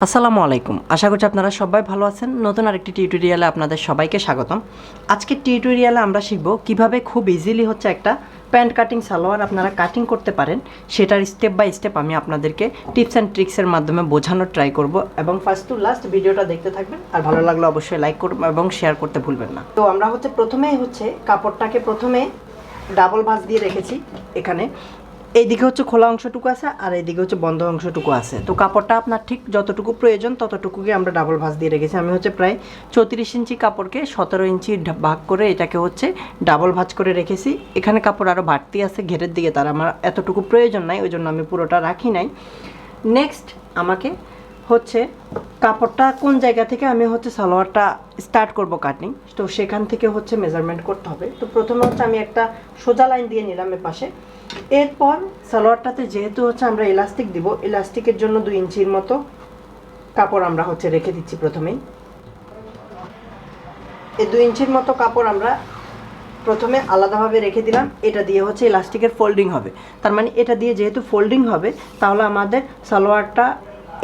আসসালামু আলাইকুম। আশা করছি আপনারা সবাই ভালো আছেন। নতুন আরেকটি টিউটোরিয়ালে আপনাদের সবাইকে স্বাগতম। আজকের টিউটোরিয়ালে আমরা শিখব কিভাবে খুব ইজিলি হচ্ছে একটা প্যান্ট কাটিং সালোয়ার আপনারা কাটিং করতে পারেন। সেটার স্টেপ বাই স্টেপ আমি আপনাদেরকে টিপস অ্যান্ড ট্রিক্সের মাধ্যমে বোঝানোর ট্রাই করব এবং ফার্স্ট টু লাস্ট ভিডিওটা দেখতে থাকবেন। আর ভালো লাগলে অবশ্যই লাইক করবেন এবং শেয়ার করতে ভুলবেন না। তো আমরা প্রথমেই কাপড়টাকে ডাবল ভাঁজ দিয়ে রেখেছি। এখানে এইদিকে খোলা অংশটুকু আছে আর এইদিকে বন্ধ অংশটুকু আছে। তো কাপড়টা আপনার ঠিক যতটুকু প্রয়োজন ততটুকুকে আমরা ডাবল ভাঁজ দিয়ে রেখেছি। আমি প্রায় 34 ইঞ্চি কাপড়কে 17 ইঞ্চি ভাগ করে এটাকে ডাবল ভাঁজ করে রেখেছি। এখানে কাপড় আরও বাড়তি আছে ঘেরের দিকে, তার আমার এতটুকু প্রয়োজন নাই, ওই জন্য আমি পুরোটা রাখি নাই। নেক্সট আমাকে কাপড়টা কোন জায়গা থেকে আমি সালোয়ারটা স্টার্ট করব কাটিং, তো সেখান থেকে মেজারমেন্ট করতে হবে। তো প্রথমে আমি একটা সোজা লাইন দিয়ে নিলাম এর পাশে। এরপর সালোয়ারটাতে যেহেতু আমরা ইলাস্টিক দিব, ইলাস্টিকের জন্য 2 ইঞ্চির মতো কাপড় আমরা রেখে দিচ্ছি। প্রথমেই এই 2 ইঞ্চির মতো কাপড় আমরা প্রথমে আলাদাভাবে রেখে দিলাম। এটা দিয়ে ইলাস্টিকের ফোল্ডিং হবে। তার মানে এটা দিয়ে যেহেতু ফোল্ডিং হবে, তাহলে আমাদের সালোয়ারটা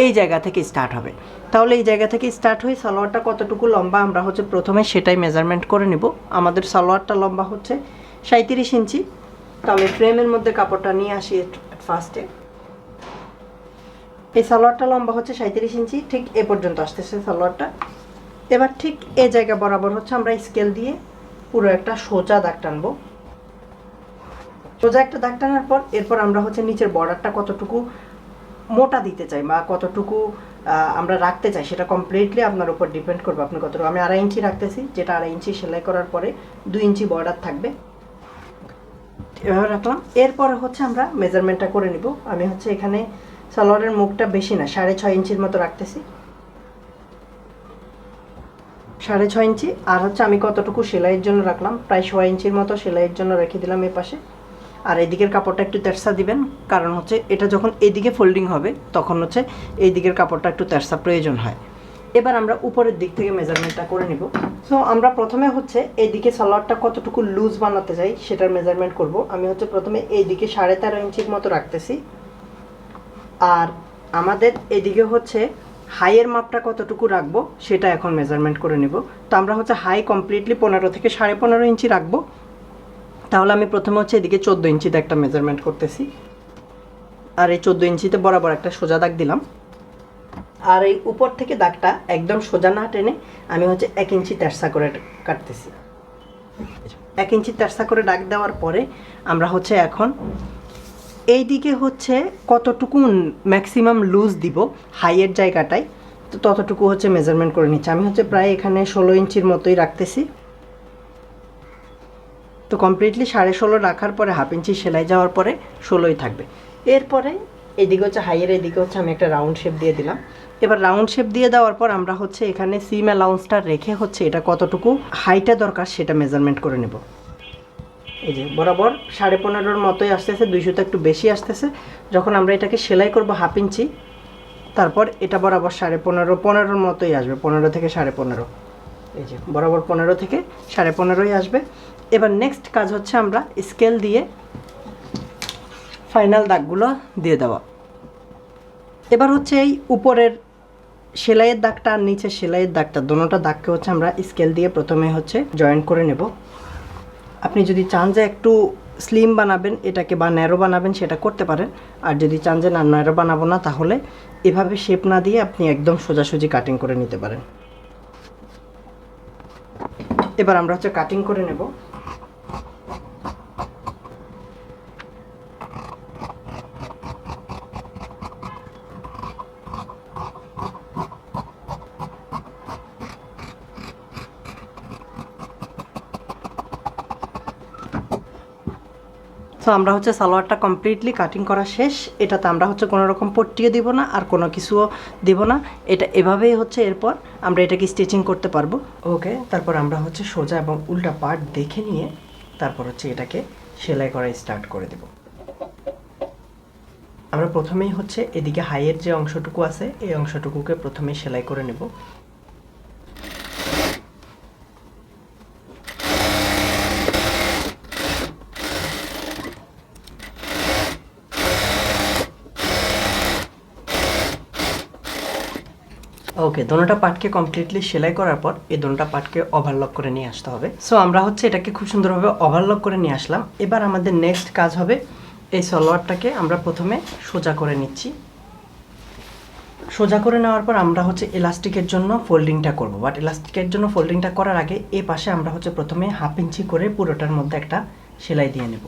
এই জায়গা থেকে স্টার্ট হবে। তাহলে এই জায়গা থেকে স্টার্ট হয়ে সালোয়ারটা কতটুকু লম্বা আমরা প্রথমে সেটাই মেজারমেন্ট করে নিব। আমাদের সালোয়ারটা লম্বা 37 ইঞ্চি। তো আমি ফ্রেমের মধ্যে কাপড়টা নিয়ে আসি ফার্স্টে। এই সালোয়ারটা লম্বা 37 ইঞ্চি, ঠিক এ পর্যন্ত আসতেছে সালোয়ারটা। এবার ঠিক এই জায়গা বরাবর আমরা স্কেল দিয়ে পুরো একটা সোজা দাগ টানবো। সোজা একটা দাগ টানার পর এরপর আমরা নিচের বর্ডারটা কতটুকু মোটা দিতে চাই বা কতটুকু আমরা রাখতে চাই সেটা কমপ্লিটলি আপনার উপর ডিপেন্ড করবে আপনি কতটুকু। আমি 2.5 ইঞ্চি রাখতেছি, যেটা 2.5 ইঞ্চি সেলাই করার পরে 2 ইঞ্চি বর্ডার থাকবে। এভাবে রাখলাম। এরপরে আমরা মেজারমেন্টটা করে নিব। আমি এখানে সালোয়ারের মুখটা বেশি না, 6.5 ইঞ্চির মতো রাখতেছি। 6.5 ইঞ্চি। আর আমি কতটুকু সেলাইয়ের জন্য রাখলাম, প্রায় 6 ইঞ্চির মতো সেলাইয়ের জন্য রেখে দিলাম এই পাশে। আর এদিকের কাপড়টা একটু তেরসা দিবেন, কারণ এটা যখন এদিকে ফোল্ডিং হবে তখন এই দিকের কাপড়টা একটু তেরসা প্রয়োজন হয়। এবার আমরা উপরের দিক থেকে মেজারমেন্টটা করে নিব। সো আমরা প্রথমে এইদিকে সালোয়ারটা কতটুকু লুজ বানাতে চাই সেটার মেজারমেন্ট করব। আমি প্রথমে এইদিকে 13.5 ইঞ্চির মতো রাখতেছি। আর আমাদের এদিকে হাইয়ের মাপটা কতটুকু রাখবো সেটা এখন মেজারমেন্ট করে নিব। তো আমরা হাই কমপ্লিটলি 15 থেকে 15.5 ইঞ্চি রাখবো। তাহলে আমি প্রথমে এদিকে 14 ইঞ্চিতে একটা মেজারমেন্ট করতেছি। আর এই 14 ইঞ্চিতে বরাবর একটা সোজা দাগ দিলাম। আর এই উপর থেকে দাগটা একদম সোজা না টেনে আমি 1 ইঞ্চি তেরসা করে কাটতেছি। 1 ইঞ্চি তেরসা করে দাগ দেওয়ার পরে আমরা এখন এই দিকে কতটুকু ম্যাক্সিমাম লুজ দিব হাইয়ের জায়গাটায়, তো ততটুকু মেজারমেন্ট করে নিচ্ছি। আমি প্রায় এখানে 16 ইঞ্চির মতোই রাখতেছি। তো কমপ্লিটলি 16.5 রাখার পরে 1/2 ইঞ্চি সেলাই যাওয়ার পরে 16ই থাকবে। এরপরে এদিকে হাইয়ের এদিকে আমি একটা রাউন্ড শেপ দিয়ে দিলাম। এবার রাউন্ড শেপ দিয়ে দেওয়ার পর আমরা এখানে সিম অ্যালাউন্সটা রেখে এটা কতটুকু হাইটা দরকার সেটা মেজারমেন্ট করে নেব। এই যে বরাবর 15.5-র মতোই আসতেছে, 200 একটু বেশি আসতেছে। যখন আমরা এটাকে সেলাই করব 1/2 ইঞ্চি, তারপর এটা বরাবর 15.5-15.5-র মতোই আসবে, 15 থেকে 15.5। এই যে বরাবর 15 থেকে 15.5-ই আসবে। এবার নেক্সট কাজ আমরা স্কেল দিয়ে ফাইনাল দাগগুলো দিয়ে দেওয়া। এবার এই উপরের সেলাইয়ের দাগটা আর নিচের সেলাইয়ের দাগটা, দুটোটা দাগকে আমরা স্কেল দিয়ে প্রথমে জয়েন করে নেব। আপনি যদি চান যে একটু স্লিম বানাবেন এটাকে বা ন্যারো বানাবেন সেটা করতে পারেন। আর যদি চান যে না ন্যারো বানাবো না, তাহলে এভাবে শেপ না দিয়ে আপনি একদম সোজাসুজি কাটিং করে নিতে পারেন। এবার আমরা কাটিং করে নেব। তো আমরা সালোয়ারটা কমপ্লিটলি কাটিং করা শেষ। এটাতে আমরা কোনো রকম পট্টিও দিব না আর কোনো কিছুও দিব না। এটা এভাবেই এরপর আমরা এটাকে স্টিচিং করতে পারবো। ওকে, তারপর আমরা সোজা এবং উল্টা পার্ট দেখে নিয়ে তারপর এটাকে সেলাই করা স্টার্ট করে দেব। আমরা প্রথমেই এদিকে হাইয়ের যে অংশটুকু আছে এই অংশটুকুকে প্রথমেই সেলাই করে নেব। ওকে, দোনোটা পার্টকে কমপ্লিটলি সেলাই করার পর এই দোনোটা পার্টকে ওভারলক করে নিয়ে আসতে হবে। সো আমরা হচ্ছে এটাকে খুব সুন্দরভাবে ওভারলক করে নিয়ে আসলাম। এবার আমাদের নেক্সট কাজ হবে এই সালোয়ারটাকে আমরা প্রথমে সোজা করে নিচ্ছি। সোজা করে নেওয়ার পর আমরা হচ্ছে ইলাস্টিকের জন্য ফোল্ডিংটা করব, বাট ইলাস্টিকের জন্য ফোল্ডিংটা করার আগে এই পাশে আমরা হচ্ছে প্রথমে 1/2 ইঞ্চি করে পুরোটার মধ্যে একটা সেলাই দিয়ে নেব।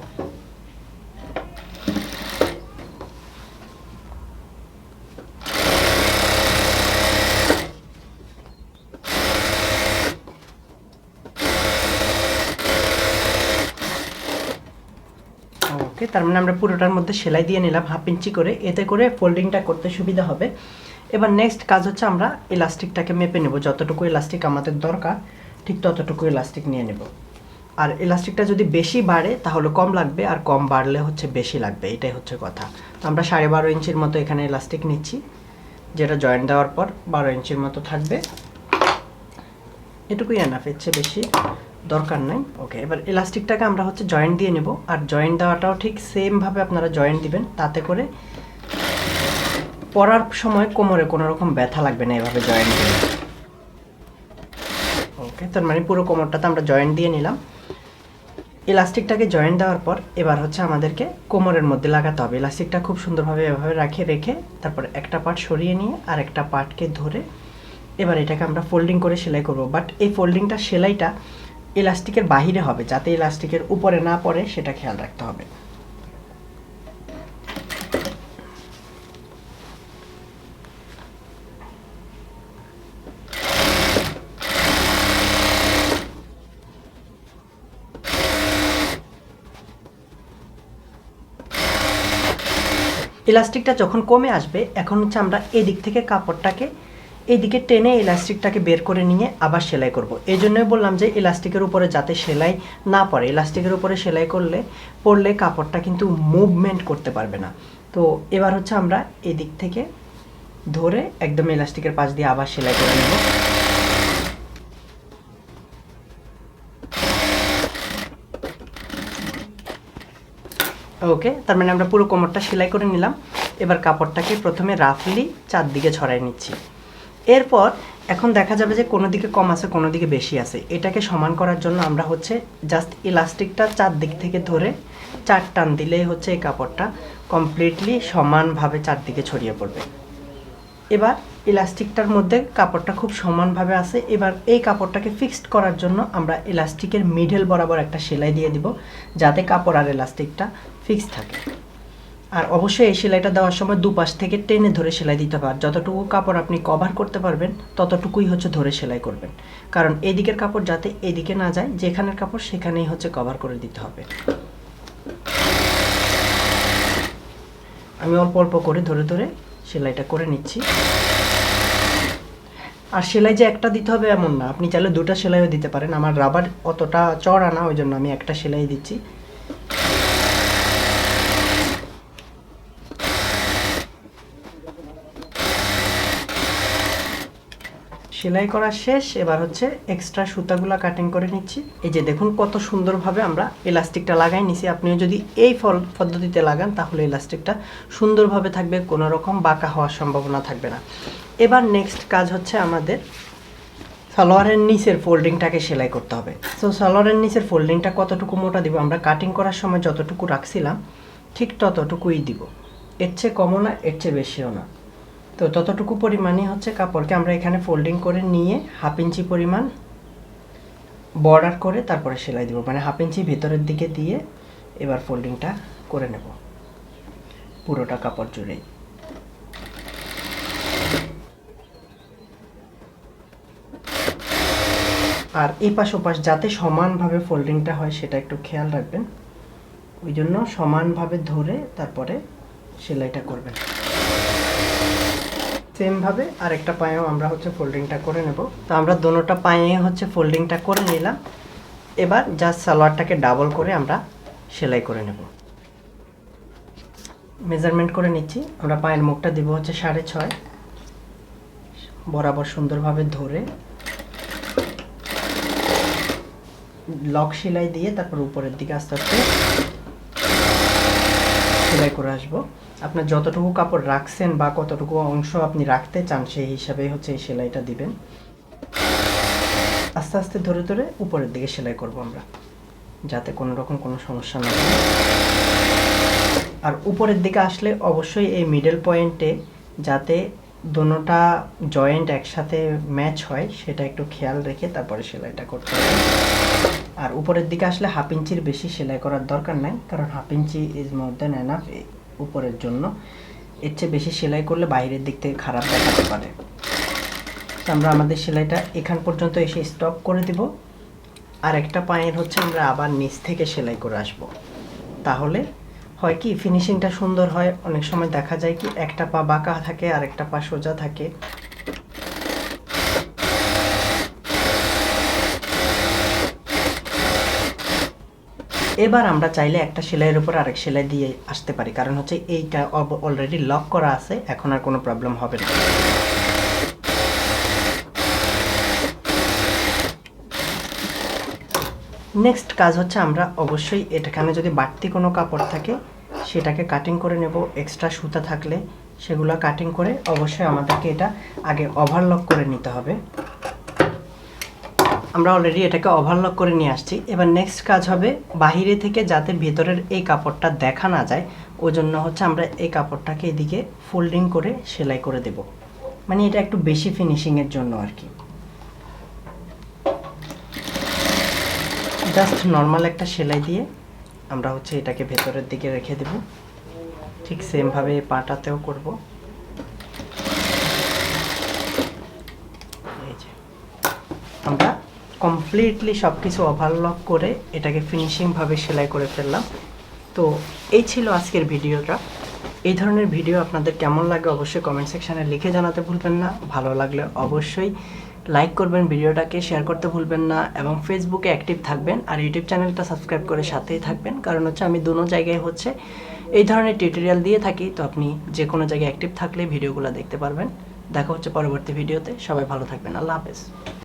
ওকে, তার মানে আমরা পুরোটার মধ্যে সেলাই দিয়ে নিলাম 1/2 ইঞ্চি করে, এতে করে ফোল্ডিংটা করতে সুবিধা হবে। এবার নেক্সট কাজ হচ্ছে আমরা ইলাস্টিকটাকে মেপে নেব, যতটুকু ইলাস্টিক আমাদের দরকার ঠিক ততটুকু ইলাস্টিক নিয়ে নেব। আর ইলাস্টিকটা যদি বেশি বাড়ে তাহলে কম লাগবে, আর কম বাড়লে হচ্ছে বেশি লাগবে, এটাই হচ্ছে কথা। তো আমরা 12.5 ইঞ্চির মতো এখানে ইলাস্টিক নিচ্ছি, যেটা জয়েন্ট দেওয়ার পর 12 ইঞ্চির মতো থাকবে। এটুকুই এনাফ, এর চেয়ে বেশি দরকার নাই। ওকে, এবার ইলাস্টিকটাকে আমরা হচ্ছে জয়েন্ট দিয়ে নেব, আর জয়েন্ট দেওয়াটাও ঠিক সেমভাবে আপনারা জয়েন্ট দিবেন, তাতে করে পরার সময় কোমরে কোনো রকম ব্যথা লাগবে না এভাবে জয়েন্ট দিয়ে। ওকে, তার মানে পুরো কোমরটাতে আমরা জয়েন্ট দিয়ে নিলাম। ইলাস্টিকটাকে জয়েন্ট দেওয়ার পর এবার হচ্ছে আমাদেরকে কোমরের মধ্যে লাগাতে হবে। ইলাস্টিকটা খুব সুন্দরভাবে এভাবে রেখে তারপর একটা পার্ট সরিয়ে নিয়ে আর একটা পার্টকে ধরে এবার এটাকে আমরা ফোল্ডিং করে সেলাই করব। বাট এই ফোল্ডিংটা সেলাইটা ইলাস্টিকের বাহিরে হবে, যাতে ইলাস্টিকের উপরে না পড়ে সেটা খেয়াল রাখতে হবে। ইলাস্টিকটা যখন কমে আসবে এখন হচ্ছে আমরা এদিক থেকে কাপড়টাকে এইদিকে টেনে ইলাস্টিকটাকে বের করে নিয়ে আবার সেলাই করব। এই জন্যই বললাম যে ইলাস্টিকের উপরে যাতে সেলাই না পড়ে, ইলাস্টিকের উপরে সেলাই পড়লে কাপড়টা কিন্তু মুভমেন্ট করতে পারবে না। তো এবার হচ্ছে আমরা এদিক থেকে ধরে একদম ইলাস্টিকের পাশ দিয়ে আবার সেলাই করে নেব। ওকে, তার মানে আমরা পুরো কোমরটা সেলাই করে নিলাম। এবার কাপড়টাকে প্রথমে রাফলি চারদিকে ছড়াই নিচ্ছি। এরপর এখন দেখা যাবে যে কোনো দিকে কম আছে কোনো দিকে বেশি আছে, এটাকে সমান করার জন্য আমরা হচ্ছে জাস্ট ইলাস্টিকটা চারদিক থেকে ধরে 4 টান দিলেই হচ্ছে এই কাপড়টা কমপ্লিটলি সমানভাবে চারদিকে ছড়িয়ে পড়বে। এবার ইলাস্টিকটার মধ্যে কাপড়টা খুব সমানভাবে আছে। এবার এই কাপড়টাকে ফিক্সড করার জন্য আমরা ইলাস্টিকের মিডল বরাবর একটা সেলাই দিয়ে দিব, যাতে কাপড় আর ইলাস্টিকটা ফিক্সড থাকে। আর অবশ্যই এই সেলাইটা দেওয়ার সময় দুপাশ থেকে টেনে ধরে সেলাই দিতে হবে। আর যতটুকু কাপড় আপনি কভার করতে পারবেন ততটুকুই হচ্ছে ধরে সেলাই করবেন, কারণ এদিকের কাপড় যাতে এদিকে না যায়, যেখানের কাপড় সেখানেই হচ্ছে কভার করে দিতে হবে। আমি অল্প অল্প করে ধরে ধরে সেলাইটা করে নিচ্ছি। আর সেলাই যে একটা দিতে হবে এমন না, আপনি চাইলে 2টা সেলাইও দিতে পারেন। আমার রাবার অতটা চড়া না, ওই জন্য আমি একটা সেলাই দিচ্ছি। সেলাই করা শেষ, এবার হচ্ছে এক্সট্রা সুতাগুলো কাটিং করে নিচ্ছি। এই যে দেখুন কত সুন্দরভাবে আমরা ইলাস্টিকটা লাগাই নিছি। আপনিও যদি এই পদ্ধতিতে লাগান তাহলে ইলাস্টিকটা সুন্দরভাবে থাকবে, কোনো রকম বাঁকা হওয়ার সম্ভাবনা থাকবে না। এবার নেক্সট কাজ হচ্ছে আমাদের সালোয়ারের নিচের ফোল্ডিংটাকে সেলাই করতে হবে। সো সালোয়ারের নিচের ফোল্ডিংটা কতটুকু মোটা দিব, আমরা কাটিং করার সময় যতটুকু রাখছিলাম ঠিক ততটুকুই দিব, এর চেয়ে কমও না এর চেয়ে বেশিও না। তো ততটুকু পরিমাণই হচ্ছে কাপড়কে আমরা এখানে ফোল্ডিং করে নিয়ে 1/2 ইঞ্চি পরিমাণ বর্ডার করে তারপরে সেলাই দিব, মানে 1/2 ইঞ্চি ভেতরের দিকে দিয়ে এবার ফোল্ডিংটা করে নেব পুরোটা কাপড় জুড়েই। আর এই পাশ ওপাশ যাতে সমানভাবে ফোল্ডিংটা হয় সেটা একটু খেয়াল রাখবেন, ওই জন্য সমানভাবে ধরে তারপরে সেলাইটা করবেন। সেমভাবে আরেকটা পায়েও আমরা হচ্ছে ফোল্ডিংটা করে নেব। তো আমরা দোনোটা পায়ে হচ্ছে ফোল্ডিংটা করে নিলাম। এবার জাস্ট সালোয়ারটাকে ডাবল করে আমরা সেলাই করে নেব। মেজারমেন্ট করে নিচ্ছি। আমরা পায়ের মুখটা দিব হচ্ছে 6.5, বরাবর সুন্দরভাবে ধরে লক সেলাই দিয়ে তারপর উপরের দিকে আস্তে আস্তে সেলাই করে আসবো। আপনার যতটুকু কাপড় রাখছেন বা কতটুকু অংশ আপনি রাখতে চান সেই হিসাবে হচ্ছে এই সেলাইটা দিবেন। আস্তে আস্তে ধরে ধরে উপরের দিকে সেলাই করব আমরা, যাতে কোনো রকম কোনো সমস্যা না হয়। আর উপরের দিকে আসলে অবশ্যই এই মিডল পয়েন্টে যাতে দোনোটা জয়েন্ট একসাথে ম্যাচ হয় সেটা একটু খেয়াল রেখে তারপরে সেলাইটা করতে হবে। আর উপরের দিকে আসলে 1/2 ইঞ্চির বেশি সেলাই করার দরকার নাই, কারণ 1/2 ইঞ্চি ইজ মোর দ্যান এনাফ উপরের জন্য। এর চেয়ে বেশি সেলাই করলে বাইরের দিক থেকে খারাপ দেখাতে পারে। আমরা আমাদের সেলাইটা এখান পর্যন্ত এসে স্টপ করে দিব। আর একটা পায়ের হচ্ছে আমরা আবার নিচ থেকে সেলাই করে আসব। তাহলে হয় কি ফিনিশিংটা সুন্দর হয়। অনেক সময় দেখা যায় কি একটা পা বাঁকা থাকে আর একটা পা সোজা থাকে। এবার আমরা চাইলে একটা সেলাইয়ের উপর আরেক সেলাই দিয়ে আসতে পারি, কারণ হচ্ছে এইটা অলরেডি লক করা আছে, এখন আর কোনো প্রবলেম হবে না। নেক্সট কাজ হচ্ছে আমরা অবশ্যই এখানে যদি বাড়তি কোনো কাপড় থাকে সেটাকে কাটিং করে নেব। এক্সট্রা সুতা থাকলে সেগুলো কাটিং করে অবশ্যই আমাদেরকে এটা আগে ওভারলক করে নিতে হবে। আমরা অলরেডি এটাকে ওভারলক করে নিয়ে আসছি। এবার নেক্সট কাজ হবে বাহিরে থেকে যাতে ভেতরের এই কাপড়টা দেখা না যায়, ওই জন্য হচ্ছে আমরা এই কাপড়টাকে এদিকে ফোল্ডিং করে সেলাই করে দেব। মানে এটা একটু বেশি ফিনিশিংয়ের জন্য আর কি। জাস্ট নর্মাল একটা সেলাই দিয়ে আমরা হচ্ছে এটাকে ভেতরের দিকে রেখে দেব। ঠিক সেমভাবে পাটাতেও করব। এই যে আমরা কমপ্লিটলি সব কিছু ওভারলক করে এটাকে ফিনিশিংভাবে সেলাই করে ফেললাম। তো এই ছিল আজকের ভিডিওটা। এই ধরনের ভিডিও আপনাদের কেমন লাগে অবশ্যই কমেন্ট সেকশানে লিখে জানাতে ভুলবেন না। ভালো লাগলে অবশ্যই লাইক করবেন, ভিডিওটাকে শেয়ার করতে ভুলবেন না, এবং ফেসবুকে অ্যাক্টিভ থাকবেন। আর ইউটিউব চ্যানেলটা সাবস্ক্রাইব করে সাথেই থাকবেন, কারণ হচ্ছে আমি দুটো জায়গায় হচ্ছে এই ধরনের টিউটোরিয়াল দিয়ে থাকি। তো আপনি যে কোনো জায়গায় অ্যাক্টিভ থাকলে ভিডিওগুলো দেখতে পারবেন। দেখা হচ্ছে পরবর্তী ভিডিওতে। সবাই ভালো থাকবেন। আল্লাহ হাফেজ।